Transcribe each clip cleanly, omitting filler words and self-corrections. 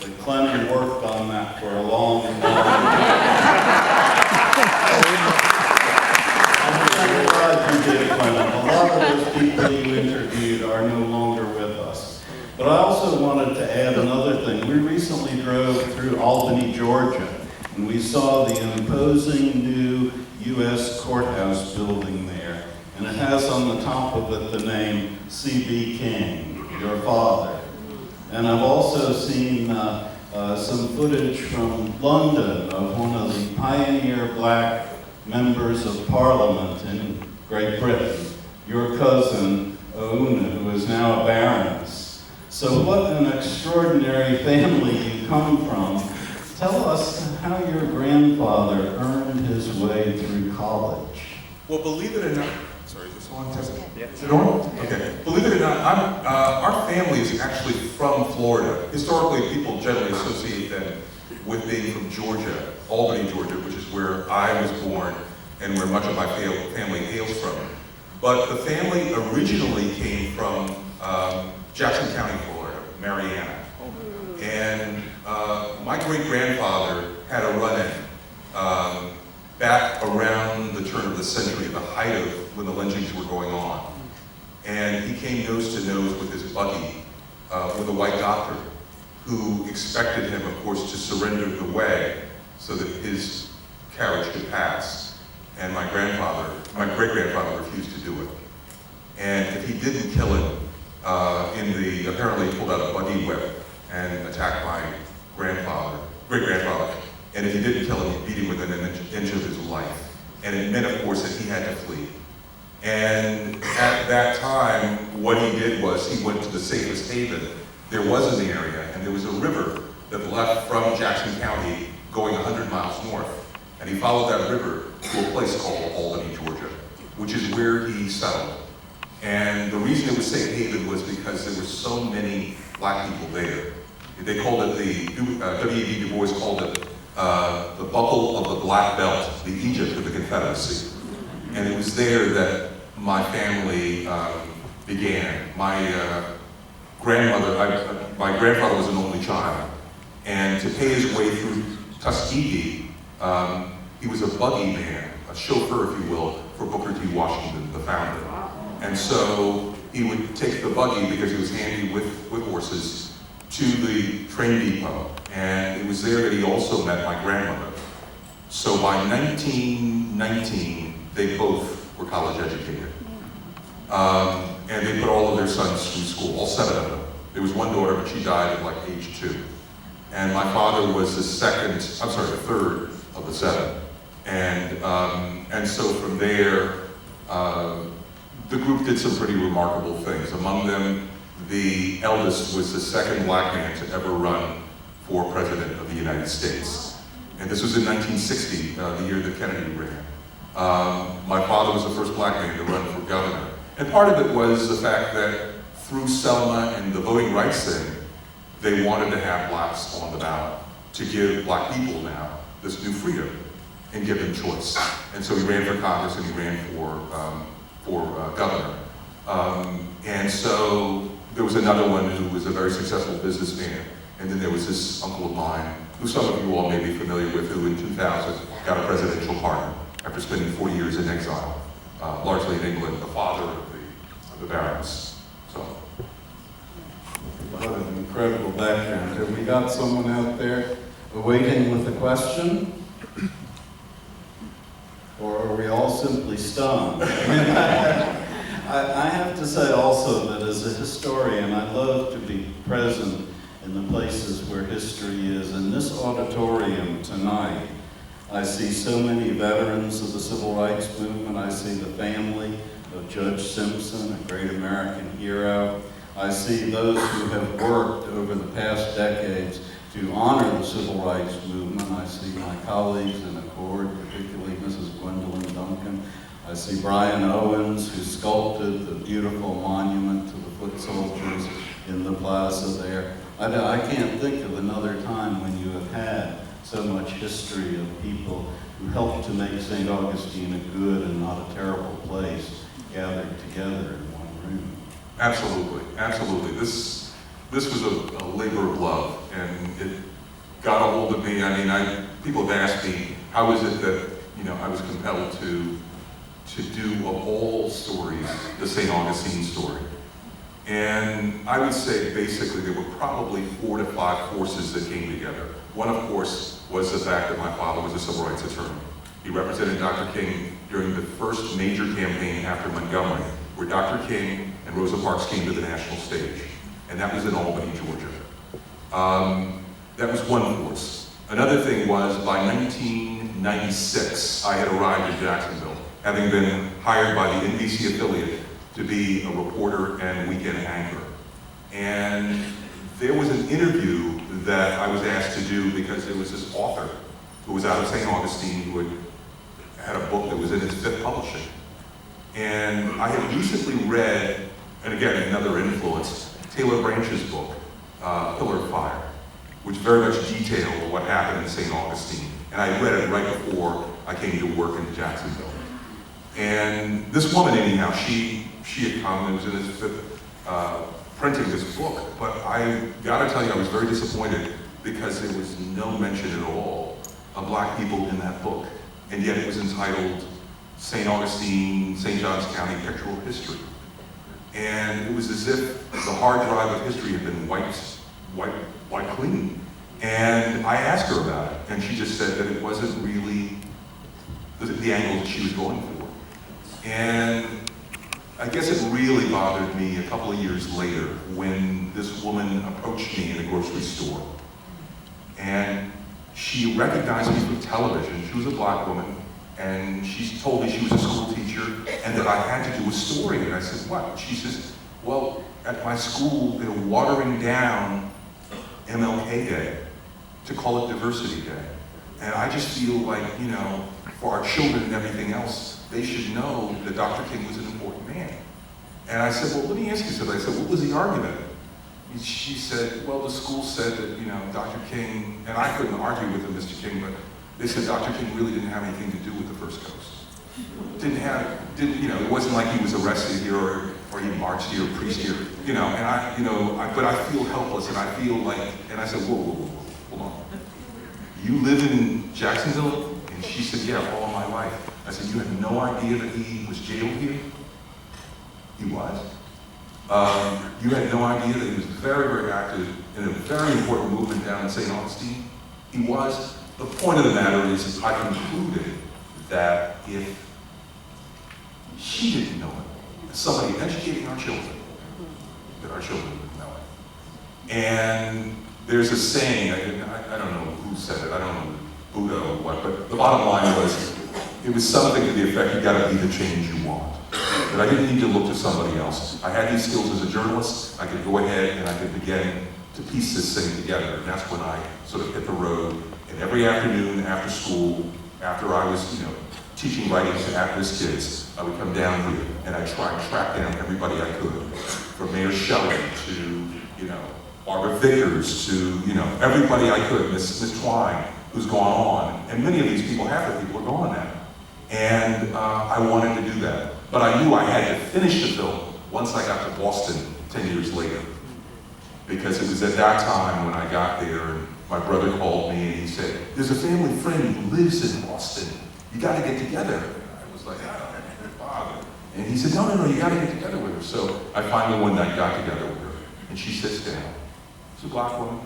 that Clennon worked on that for a long time. I'm glad you did, Clennon. A lot of those people you interviewed are no longer with us. But I also wanted to add another thing. We recently drove through Albany, Georgia, and we saw the imposing new U.S. courthouse building there. And it has on the top of it the name C.B. King, your father. And I've also seen some footage from London of one of the pioneer black members of Parliament in Great Britain, your cousin, Ouna, who is now a baroness. So what an extraordinary family you come from. Tell us how your grandfather earned his way through college. Well, believe it or not, sorry, is this on? Is it on? Okay. Believe it or not, our family is actually from Florida. Historically, people generally associate them with being from Georgia, Albany, Georgia, which is where I was born and where much of my family hails from. But the family originally came from Jackson County, Florida, Marianna. And my great-grandfather had a run-in back around the turn of the century, the height of when the lynchings were going on. And he came nose to nose with his buggy with a white doctor who expected him, of course, to surrender the way so that his carriage could pass. And my great-grandfather refused to do it. And if he didn't kill him, apparently he pulled out a buggy whip and attacked my great-grandfather. And if he didn't kill him, he beat him within an inch of his life. And it meant, of course, that he had to flee. And at that time, what he did was he went to the safest haven there was in the area, and there was a river that left from Jackson County going 100 miles north. And he followed that river to a place called Albany, Georgia, which is where he settled. And the reason it was safe haven was because there were so many black people there. They called it, W.E.B. Du Bois called it the buckle of the Black Belt, the Egypt of the Confederacy. And it was there that my family began. My grandfather was an only child. And to pay his way through Tuskegee, he was a buggy man, a chauffeur, if you will, for Booker T. Washington, the founder. And so he would take the buggy, because he was handy with horses, to the train depot. And it was there that he also met my grandmother. So by 1919, they both were college educated. And they put all of their sons through school, all 7 of them. There was one daughter, but she died at like age 2. And my father was the third of the 7. And so from there, the group did some pretty remarkable things. Among them, the eldest was the second black man to ever run for president of the United States. And this was in 1960, the year that Kennedy ran. My father was the first black man to run for governor. And part of it was the fact that through Selma and the voting rights thing, they wanted to have blacks on the ballot to give black people now this new freedom and give them choice. And so he ran for Congress and he ran for governor. And so there was another one who was a very successful businessman. And then there was this uncle of mine, who some of you all may be familiar with, who in 2000 got a presidential pardon after spending 40 years in exile, largely in England, the father of the barons. So. What an incredible background. Have we got someone out there waiting with a question? Or are we all simply stunned? I have to say also that as a historian, I love to be present in the places where history is. In this auditorium tonight, I see so many veterans of the Civil Rights Movement. I see the family of Judge Simpson, a great American hero. I see those who have worked over the past decades to honor the Civil Rights Movement. I see my colleagues in Accord, particularly Mrs. Gwendolyn Duncan. I see Brian Owens, who sculpted the beautiful monument to the foot soldiers in the plaza there. I can't think of another time when you have had so much history of people who helped to make St. Augustine a good and not a terrible place gathered together in one room. Absolutely, absolutely. This this was a labor of love, and it got a hold of me. I mean, people have asked me, how is it that, I was compelled to do, of all stories, the St. Augustine story. And I would say basically there were probably 4 to 5 forces that came together. One, of course, was the fact that my father was a civil rights attorney. He represented Dr. King during the first major campaign after Montgomery, where Dr. King and Rosa Parks came to the national stage. And that was in Albany, Georgia. That was one force. Another thing was, by 1996, I had arrived in Jacksonville, having been hired by the NBC affiliate to be a reporter and weekend anchor. And there was an interview that I was asked to do because there was this author who was out of St. Augustine who had a book that was in his 5th publishing. And I had recently read, and again, another influence, Taylor Branch's book, Pillar of Fire, which very much detailed what happened in St. Augustine. And I read it right before I came to work in Jacksonville. And this woman, anyhow, she had come and was in this 5th printing this book, but I gotta tell you, I was very disappointed because there was no mention at all of Black people in that book. And yet it was entitled St. Augustine, St. Johns County Pictorial History. And it was as if the hard drive of history had been wiped clean. And I asked her about it, and she just said that it wasn't really the angle that she was going for. And I guess it really bothered me a couple of years later when this woman approached me in a grocery store. And she recognized me from television. She was a Black woman, and she told me she was a school teacher and that I had to do a story. And I said, what? She says, well, at my school, they're watering down MLK Day to call it Diversity Day. And I just feel like, for our children and everything else, they should know that Dr. King was an important man. And I said, well, let me ask you something. I said, what was the argument? And she said, well, the school said that, Dr. King, and I couldn't argue with him, Mr. King, but they said Dr. King really didn't have anything to do with the First Coast. It wasn't like he was arrested here or he marched here or preached here, but I feel helpless and I feel like, and I said, whoa, hold on. You live in Jacksonville? And she said, yeah, all of my life. I said, you had no idea that he was jailed here? He was? You had no idea that he was very, very active in a very important movement down in St. Augustine? He was? The point of the matter is, I concluded that if she didn't know it, as somebody educating our children, that our children would know it. And there's a saying, I don't know who said it, I don't know Buddha or what, but the bottom line was, it was something to the effect, you gotta be the change you want. That I didn't need to look to somebody else. I had these skills as a journalist, I could go ahead and I could begin to piece this thing together. And that's when I sort of hit the road. And every afternoon after school, after I was, teaching writing to at-risk kids, I would come down here and I'd try and track down everybody I could. From Mayor Shelley to, Barbara Vickers to, everybody I could, Miss Twine, who's gone on. And many of these people, half the people are gone now. And I wanted to do that. But I knew I had to finish the film once I got to Boston 10 years later. Because it was at that time when I got there, and my brother called me and he said, there's a family friend who lives in Boston. You gotta get together. And I was like, oh, Father. And he said, no, you gotta get together with her. So I finally one night got together with her. And she sits down. She's a Black woman,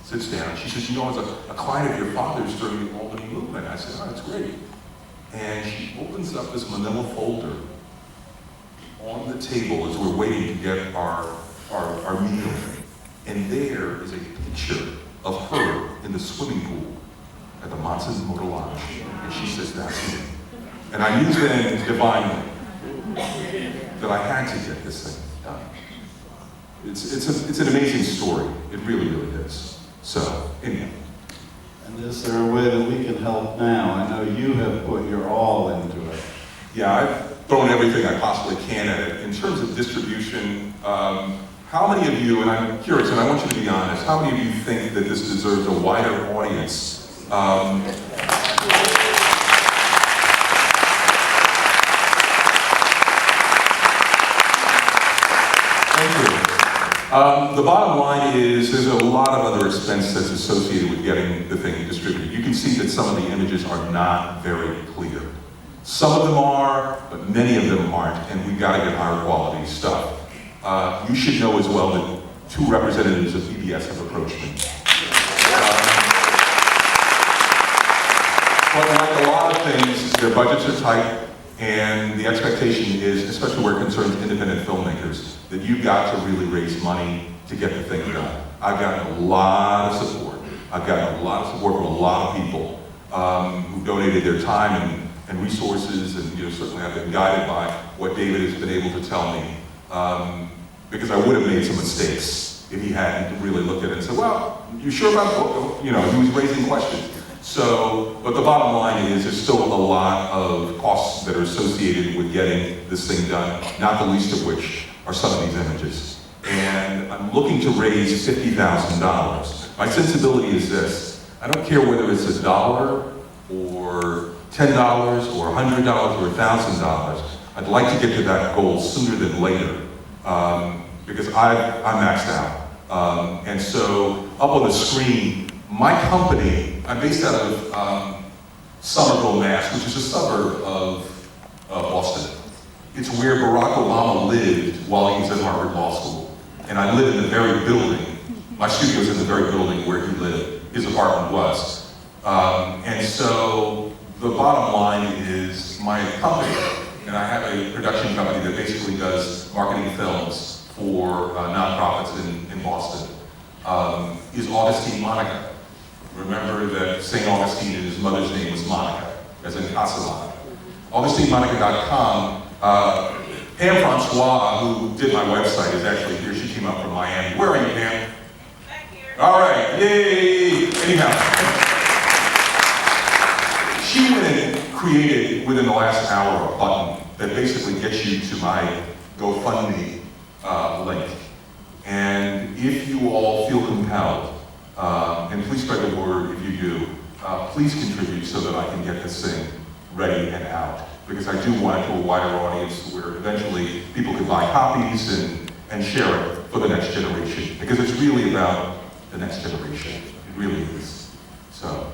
sits down. She says, I was a client of your father's during the Albany movement. I said, oh, that's great. And she opens up this manila folder on the table as we're waiting to get our meal. And there is a picture of her in the swimming pool at the Monson Motor Lodge. And she says, that's me. And I knew then, divinely, that I had to get this thing done. It's an amazing story. It really, really is. So, anyhow. And is there a way that we can help now? I know you have put your all into it. Yeah, I've thrown everything I possibly can at it. In terms of distribution, how many of you, and I'm curious, and I want you to be honest, how many of you think that this deserves a wider audience? Thank you. The bottom line is there's a lot of other expense that's associated with getting the thing distributed. You can see that some of the images are not very clear. Some of them are, but many of them aren't, and we've got to get higher quality stuff. You should know as well that 2 representatives of PBS have approached me. But like a lot of things, their budgets are tight, and the expectation is, especially where it concerns independent filmmakers, that you've got to really raise money to get the thing done. I've gotten a lot of support. I've gotten a lot of support from a lot of people who donated their time and resources, and certainly I've been guided by what David has been able to tell me, because I would have made some mistakes if he hadn't really looked at it and said, well, you sure about, he was raising questions. So, but the bottom line is there's still a lot of costs that are associated with getting this thing done, not the least of which are some of these images. And I'm looking to raise $50,000. My sensibility is this: I don't care whether it's $1 or $10 or $100 or $1,000. I'd like to get to that goal sooner than later, because I'm maxed out. And so up on the screen, my company, I'm based out of Somerville, Mass, which is a suburb of Boston. It's where Barack Obama lived while he was at Harvard Law School. And I live in the very building, my studio's in the very building where he lived, his apartment was. And so the bottom line is my company, and I have a production company that basically does marketing films for nonprofits in Boston, is Augustine Monica. Remember that St. Augustine and his mother's name was Monica, as in Castellana. AugustineMonica.com. Pam Francois, who did my website, is actually here. She came up from Miami. Where are you, Pam? Back here. All right, yay! Anyhow, she went and created, within the last hour, a button that basically gets you to my GoFundMe link. And if you all feel compelled, and please spread the word if you do, please contribute so that I can get this thing ready and out. Because I do want it to a wider audience where eventually people can buy copies and share it for the next generation. Because it's really about the next generation. It really is. So.